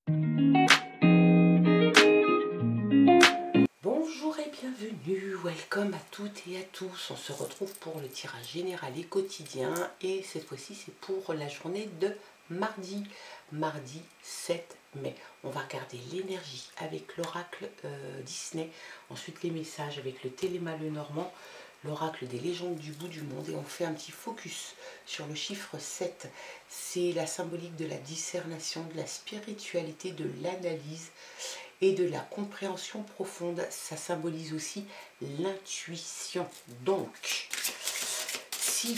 Bonjour et bienvenue, welcome à toutes et à tous. On se retrouve pour le tirage général et quotidien et cette fois-ci c'est pour la journée de mardi 7 mai. On va regarder l'énergie avec l'oracle Disney, ensuite les messages avec le Téléma Lenormand, l'oracle des légendes du bout du monde, et on fait un petit focus sur le chiffre 7. C'est la symbolique de la discernation, de la spiritualité, de l'analyse et de la compréhension profonde. Ça symbolise aussi l'intuition. Donc, si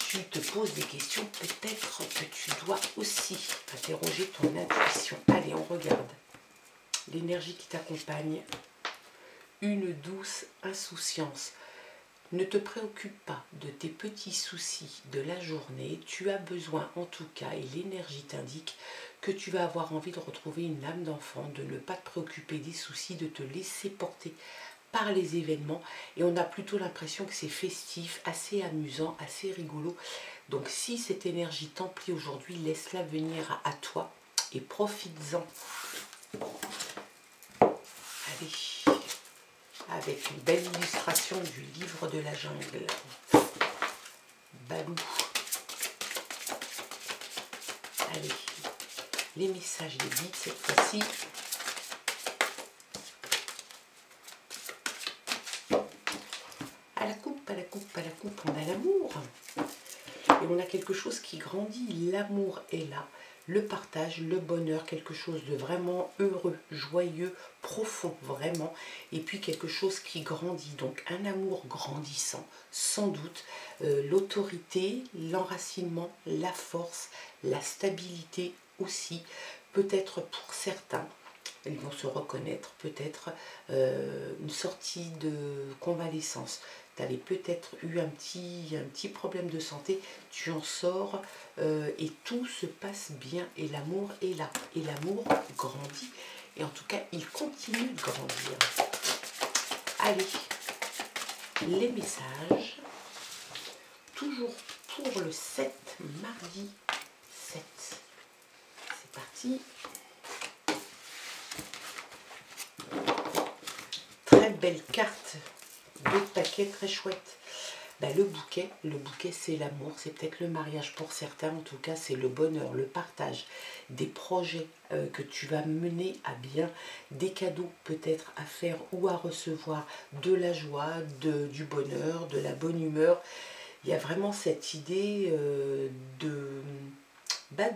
tu te poses des questions, peut-être que tu dois aussi interroger ton intuition. Allez, on regarde l'énergie qui t'accompagne. Une douce insouciance. Ne te préoccupe pas de tes petits soucis de la journée. Tu as besoin, en tout cas, et l'énergie t'indique que tu vas avoir envie de retrouver une âme d'enfant, de ne pas te préoccuper des soucis, de te laisser porter par les événements. Et on a plutôt l'impression que c'est festif, assez amusant, assez rigolo. Donc si cette énergie t'emplit aujourd'hui, laisse-la venir à toi et profites-en. Allez, avec une belle illustration du livre de la jungle. Balou. Allez, les messages des guides cette fois-ci. À la coupe, à la coupe, à la coupe, on a l'amour. Et on a quelque chose qui grandit. L'amour est là. Le partage, le bonheur, quelque chose de vraiment heureux, joyeux, profond, vraiment. Et puis quelque chose qui grandit. Donc un amour grandissant, sans doute. L'autorité, l'enracinement, la force, la stabilité aussi. Peut-être pour certains, ils vont se reconnaître, peut-être une sortie de convalescence. Tu avais peut-être eu un petit problème de santé, tu en sors et tout se passe bien et l'amour est là. Et l'amour grandit et en tout cas il continue de grandir. Allez, les messages, toujours pour le 7, mardi 7. C'est parti. Très belle carte de paquet, très chouette. Le bouquet c'est l'amour, c'est peut-être le mariage pour certains, en tout cas c'est le bonheur, le partage, des projets que tu vas mener à bien, des cadeaux peut-être à faire ou à recevoir, de la joie, du bonheur, de la bonne humeur. Il y a vraiment cette idée de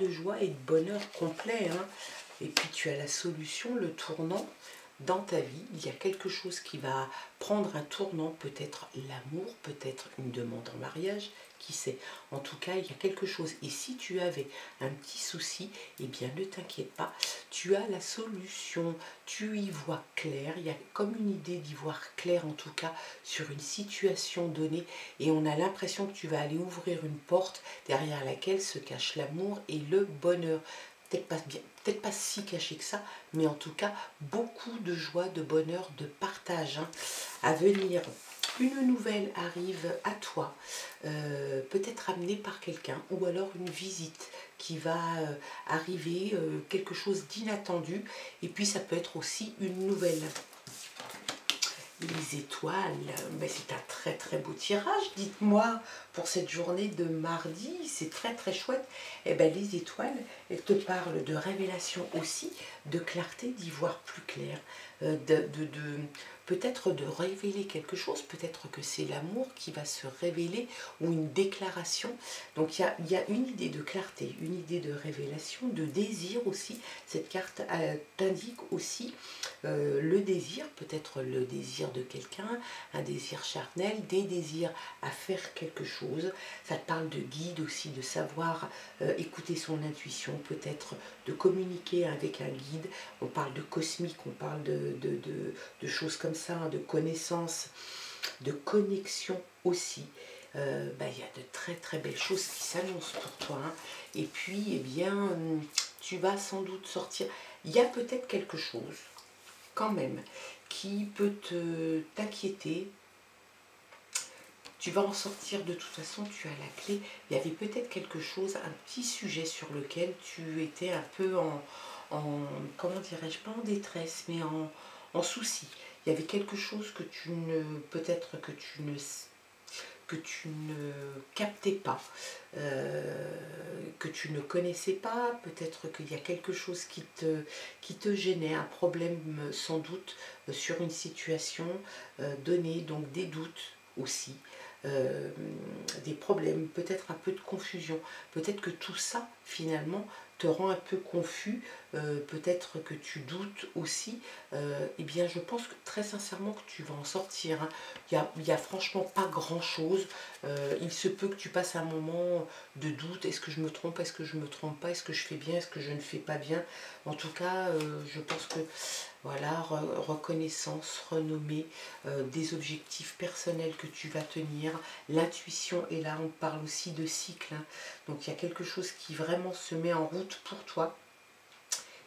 joie et de bonheur complet, hein. Et puis tu as la solution, le tournant. Dans ta vie, il y a quelque chose qui va prendre un tournant, peut-être l'amour, peut-être une demande en mariage, qui sait. En tout cas, il y a quelque chose. Et si tu avais un petit souci, eh bien ne t'inquiète pas, tu as la solution, tu y vois clair. Il y a comme une idée d'y voir clair, en tout cas, sur une situation donnée. Et on a l'impression que tu vas aller ouvrir une porte derrière laquelle se cache l'amour et le bonheur. Peut-être pas si caché que ça, mais en tout cas, beaucoup de joie, de bonheur, de partage à venir. Une nouvelle arrive à toi, peut-être amenée par quelqu'un, ou alors une visite qui va arriver, quelque chose d'inattendu, et puis ça peut être aussi une nouvelle. Les étoiles, c'est un très très beau tirage, dites-moi, pour cette journée de mardi, c'est très très chouette. Les étoiles, elles te parlent de révélation aussi, de clarté, d'y voir plus clair, peut-être de révéler quelque chose, peut-être que c'est l'amour qui va se révéler, ou une déclaration. Donc il y a une idée de clarté, une idée de révélation, de désir aussi. Cette carte t'indique aussi le désir, peut-être le désir de quelqu'un, un désir charnel, des désirs à faire quelque chose. Ça te parle de guide aussi, de savoir écouter son intuition, peut-être de communiquer avec un guide. On parle de cosmique, on parle de choses comme ça, de connaissances, de connexion aussi. Il y a de très très belles choses qui s'annoncent pour toi, hein. Et puis tu vas sans doute sortir. Il y a peut-être quelque chose quand même qui peut t'inquiéter. Tu vas en sortir de toute façon, tu as la clé. Il y avait peut-être quelque chose, un petit sujet sur lequel tu étais un peu comment dirais-je, pas en détresse, mais en souci. Il y avait quelque chose que tu ne, peut-être que tu ne captais pas, que tu ne connaissais pas, peut-être qu'il y a quelque chose qui te gênait, un problème sans doute sur une situation donnée, donc des doutes aussi, des problèmes, peut-être un peu de confusion, peut-être que tout ça finalement te rend un peu confus, peut-être que tu doutes aussi, eh bien je pense que très sincèrement que tu vas en sortir, hein. Il y a franchement pas grand chose, il se peut que tu passes un moment de doute, est-ce que je me trompe, est-ce que je me trompe pas, est-ce que je fais bien, est-ce que je ne fais pas bien, en tout cas je pense que voilà, reconnaissance, renommée, des objectifs personnels que tu vas tenir, l'intuition, et là on parle aussi de cycle, hein. Donc il y a quelque chose qui vraiment se met en route pour toi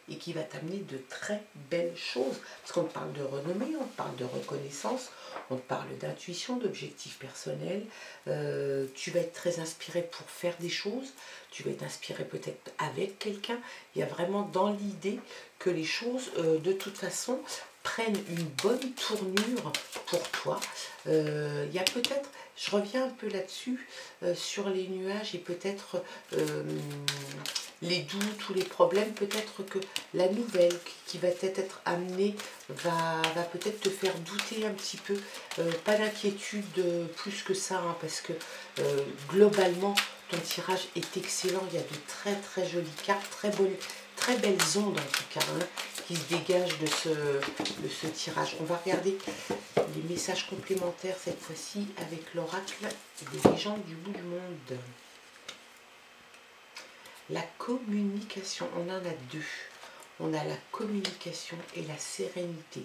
et qui va t'amener de très belles choses. Parce qu'on te parle de renommée, on te parle de reconnaissance, on te parle d'intuition, d'objectifs personnels. Tu vas être très inspiré pour faire des choses, tu vas être inspiré peut-être avec quelqu'un. Il y a vraiment dans l'idée que les choses, de toute façon, prennent une bonne tournure pour toi. Il y a peut-être, je reviens un peu là-dessus, sur les nuages et peut-être les doutes ou les problèmes, peut-être que la nouvelle qui va être amenée va peut-être te faire douter un petit peu. Pas d'inquiétude plus que ça, hein, parce que globalement, ton tirage est excellent. Il y a de très très jolies cartes, très belles ondes en tout cas, hein, qui se dégagent de ce tirage. On va regarder les messages complémentaires cette fois-ci avec l'oracle des légendes du bout du monde. La communication, on en a deux. On a la communication et la sérénité.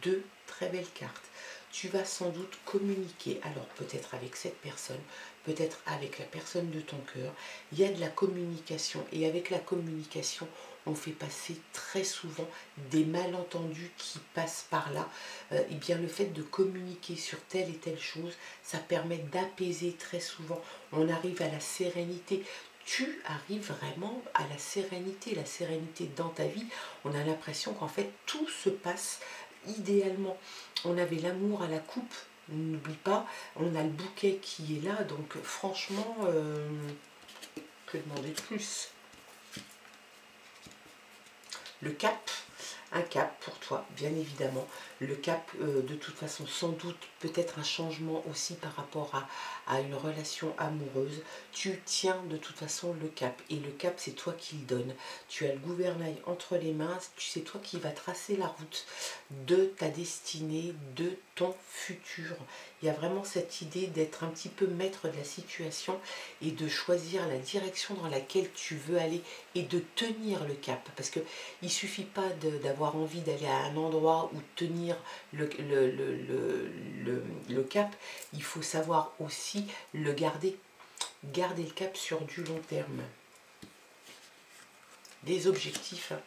Deux très belles cartes. Tu vas sans doute communiquer, alors peut-être avec cette personne, peut-être avec la personne de ton cœur. Il y a de la communication et avec la communication, on fait passer très souvent des malentendus qui passent par là. Et bien le fait de communiquer sur telle et telle chose, ça permet d'apaiser très souvent. On arrive à la sérénité. Tu arrives vraiment à la sérénité dans ta vie. On a l'impression qu'en fait tout se passe idéalement. On avait l'amour à la coupe, n'oublie pas, on a le bouquet qui est là, donc franchement, que demander de plus? Le cap, un cap pour toi, bien évidemment. Le cap, de toute façon, sans doute, peut-être un changement aussi par rapport à une relation amoureuse. Tu tiens de toute façon le cap. Et le cap, c'est toi qui le donnes. Tu as le gouvernail entre les mains. C'est toi qui vas tracer la route de ta destinée, de ton futur. Il y a vraiment cette idée d'être un petit peu maître de la situation et de choisir la direction dans laquelle tu veux aller et de tenir le cap. Parce que il ne suffit pas d'avoir envie d'aller à un endroit ou tenir le cap, il faut savoir aussi le garder le cap sur du long terme. Des objectifs, hein,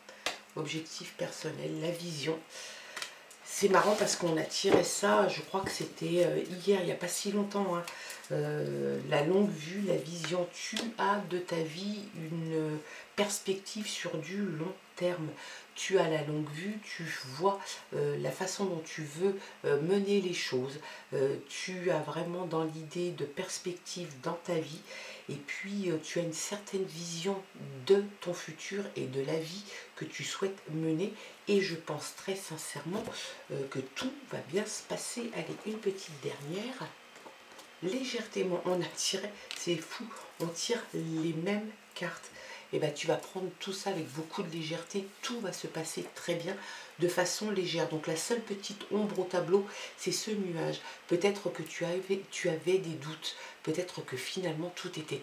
objectifs personnels, la vision. C'est marrant parce qu'on a tiré ça, je crois que c'était hier, il n'y a pas si longtemps, hein. La longue vue, la vision, tu as de ta vie une perspective sur du long terme. Tu as la longue vue, tu vois la façon dont tu veux mener les choses. Tu as vraiment dans l'idée de perspective dans ta vie. Et puis tu as une certaine vision de ton futur et de la vie que tu souhaites mener. Et je pense très sincèrement que tout va bien se passer. Allez, une petite dernière. Légèreté, on a tiré, c'est fou, on tire les mêmes cartes. Et bien tu vas prendre tout ça avec beaucoup de légèreté, tout va se passer très bien, de façon légère. Donc la seule petite ombre au tableau, c'est ce nuage. Peut-être que tu avais des doutes, peut-être que finalement tout était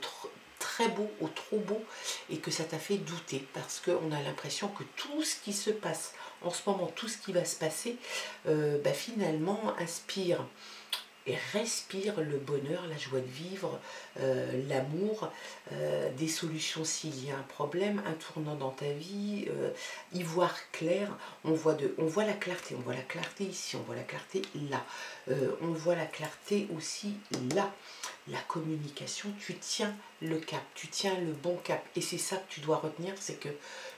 très beau ou trop beau et que ça t'a fait douter parce qu'on a l'impression que tout ce qui se passe en ce moment, tout ce qui va se passer, finalement inspire et respire le bonheur, la joie de vivre, l'amour, des solutions s'il y a un problème, un tournant dans ta vie, y voir clair. On voit la clarté, on voit la clarté ici, on voit la clarté là, on voit la clarté aussi là. la communication, tu tiens le cap, tu tiens le bon cap. Et c'est ça que tu dois retenir, c'est que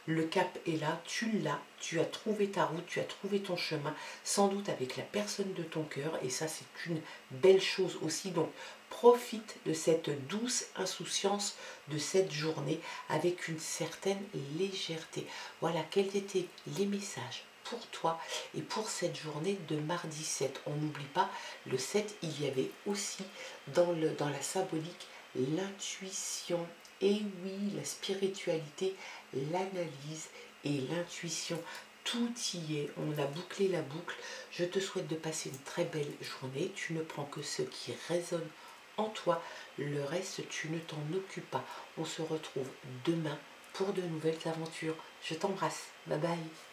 le cap est là, tu l'as, tu as trouvé ta route, tu as trouvé ton chemin, sans doute avec la personne de ton cœur. Et ça, c'est une belle chose aussi. Donc, profite de cette douce insouciance de cette journée avec une certaine légèreté. Voilà, quels étaient les messages pour toi et pour cette journée de mardi 7. On n'oublie pas, le 7, il y avait aussi dans la symbolique l'intuition. Et oui, la spiritualité, l'analyse et l'intuition. Tout y est, on a bouclé la boucle. Je te souhaite de passer une très belle journée. Tu ne prends que ce qui résonne en toi. Le reste, tu ne t'en occupes pas. On se retrouve demain pour de nouvelles aventures. Je t'embrasse. Bye bye.